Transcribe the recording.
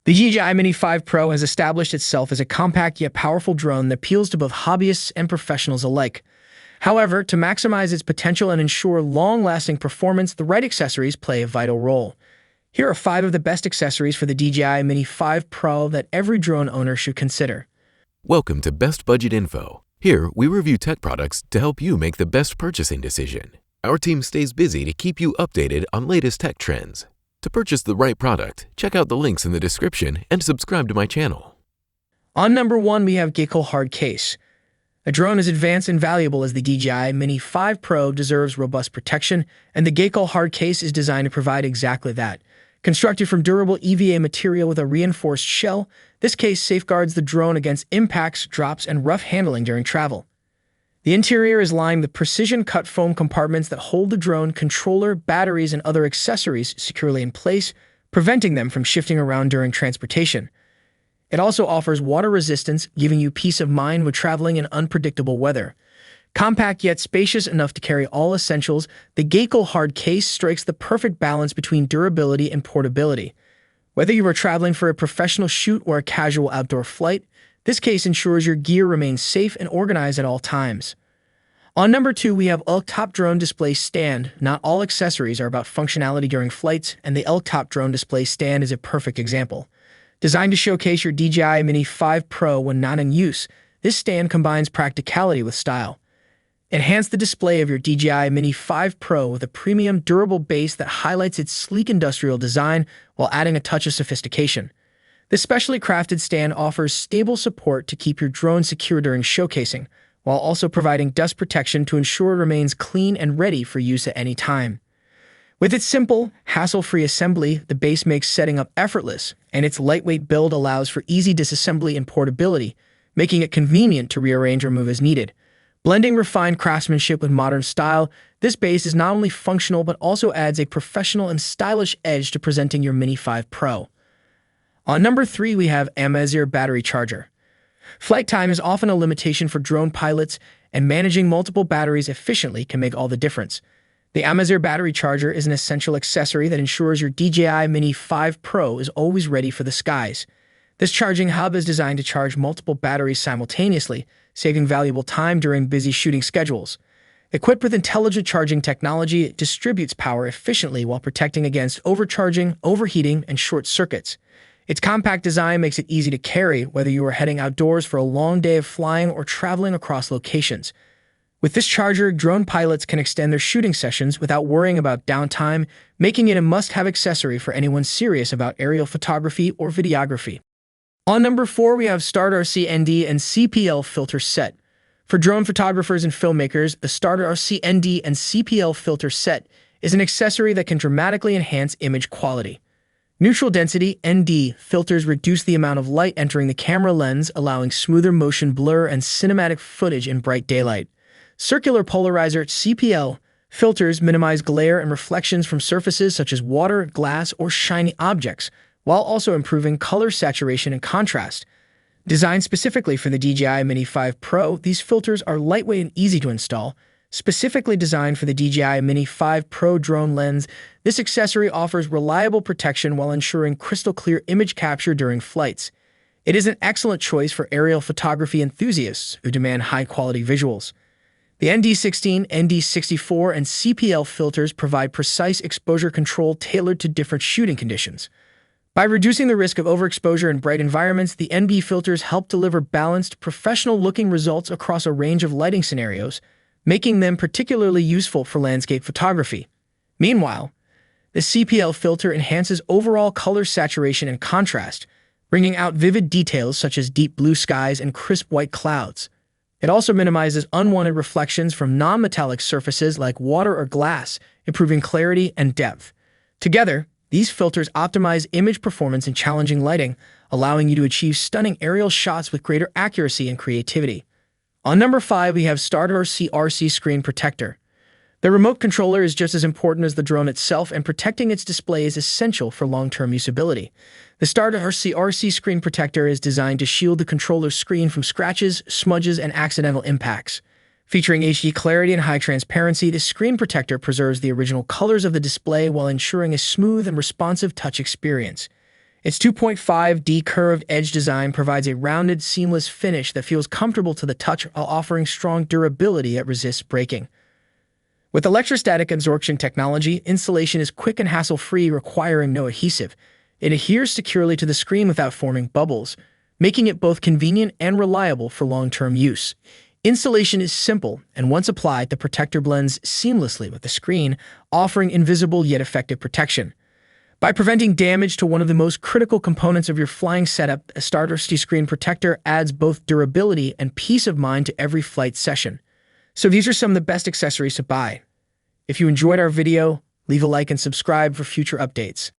The DJI Mini 5 Pro has established itself as a compact yet powerful drone that appeals to both hobbyists and professionals alike. However, to maximize its potential and ensure long-lasting performance, the right accessories play a vital role. Here are 5 of the best accessories for the DJI Mini 5 Pro that every drone owner should consider. Welcome to Best Budget Info. Here, we review tech products to help you make the best purchasing decision. Our team stays busy to keep you updated on latest tech trends. To purchase the right product, check out the links in the description and subscribe to my channel. On number 1, we have Gaekol Hard Case. A drone as advanced and valuable as the DJI Mini 5 Pro deserves robust protection, and the Gaekol Hard Case is designed to provide exactly that. Constructed from durable EVA material with a reinforced shell, this case safeguards the drone against impacts, drops, and rough handling during travel. The interior is lined with precision-cut foam compartments that hold the drone controller, batteries, and other accessories securely in place, preventing them from shifting around during transportation. It also offers water resistance, giving you peace of mind when traveling in unpredictable weather. Compact yet spacious enough to carry all essentials, the Gaekol Hard Case strikes the perfect balance between durability and portability. Whether you are traveling for a professional shoot or a casual outdoor flight, this case ensures your gear remains safe and organized at all times. On number 2, we have Elk Top Drone Display Stand. Not all accessories are about functionality during flights, and the Elk Top Drone Display Stand is a perfect example. Designed to showcase your DJI Mini 5 Pro when not in use, this stand combines practicality with style. Enhance the display of your DJI Mini 5 Pro with a premium, durable base that highlights its sleek industrial design while adding a touch of sophistication. This specially crafted stand offers stable support to keep your drone secure during showcasing, while also providing dust protection to ensure it remains clean and ready for use at any time. With its simple, hassle-free assembly, the base makes setting up effortless, and its lightweight build allows for easy disassembly and portability, making it convenient to rearrange or move as needed. Blending refined craftsmanship with modern style, this base is not only functional but also adds a professional and stylish edge to presenting your Mini 5 Pro. On number 3, we have Amazear Battery Charger. Flight time is often a limitation for drone pilots, and managing multiple batteries efficiently can make all the difference. The Amazear Battery Charger is an essential accessory that ensures your DJI Mini 5 Pro is always ready for the skies. This charging hub is designed to charge multiple batteries simultaneously, saving valuable time during busy shooting schedules. Equipped with intelligent charging technology, it distributes power efficiently while protecting against overcharging, overheating, and short circuits. Its compact design makes it easy to carry, whether you are heading outdoors for a long day of flying or traveling across locations. With this charger, drone pilots can extend their shooting sessions without worrying about downtime, making it a must-have accessory for anyone serious about aerial photography or videography. On number 4, we have StartRC ND and CPL Filter Set. For drone photographers and filmmakers, the StartRC ND and CPL Filter Set is an accessory that can dramatically enhance image quality. Neutral density (ND) filters reduce the amount of light entering the camera lens, allowing smoother motion blur and cinematic footage in bright daylight. Circular polarizer (CPL) filters minimize glare and reflections from surfaces such as water, glass, or shiny objects, while also improving color saturation and contrast. Designed specifically for the DJI Mini 5 Pro, these filters are lightweight and easy to install. Specifically designed for the DJI Mini 5 Pro drone lens, this accessory offers reliable protection while ensuring crystal-clear image capture during flights. It is an excellent choice for aerial photography enthusiasts who demand high-quality visuals. The ND16, ND64, and CPL filters provide precise exposure control tailored to different shooting conditions. By reducing the risk of overexposure in bright environments, the NB filters help deliver balanced, professional-looking results across a range of lighting scenarios, making them particularly useful for landscape photography. Meanwhile, the CPL filter enhances overall color saturation and contrast, bringing out vivid details such as deep blue skies and crisp white clouds. It also minimizes unwanted reflections from non-metallic surfaces like water or glass, improving clarity and depth. Together, these filters optimize image performance in challenging lighting, allowing you to achieve stunning aerial shots with greater accuracy and creativity. On number 5, we have StartRC Screen Protector. The remote controller is just as important as the drone itself, and protecting its display is essential for long-term usability. The StartRC Screen Protector is designed to shield the controller's screen from scratches, smudges, and accidental impacts. Featuring HD clarity and high transparency, the screen protector preserves the original colors of the display while ensuring a smooth and responsive touch experience. Its 2.5D curved edge design provides a rounded, seamless finish that feels comfortable to the touch while offering strong durability that resists breaking. With electrostatic absorption technology, installation is quick and hassle-free, requiring no adhesive. It adheres securely to the screen without forming bubbles, making it both convenient and reliable for long-term use. Installation is simple, and once applied, the protector blends seamlessly with the screen, offering invisible yet effective protection. By preventing damage to one of the most critical components of your flying setup, a StartRC screen protector adds both durability and peace of mind to every flight session. So these are some of the best accessories to buy. If you enjoyed our video, leave a like and subscribe for future updates.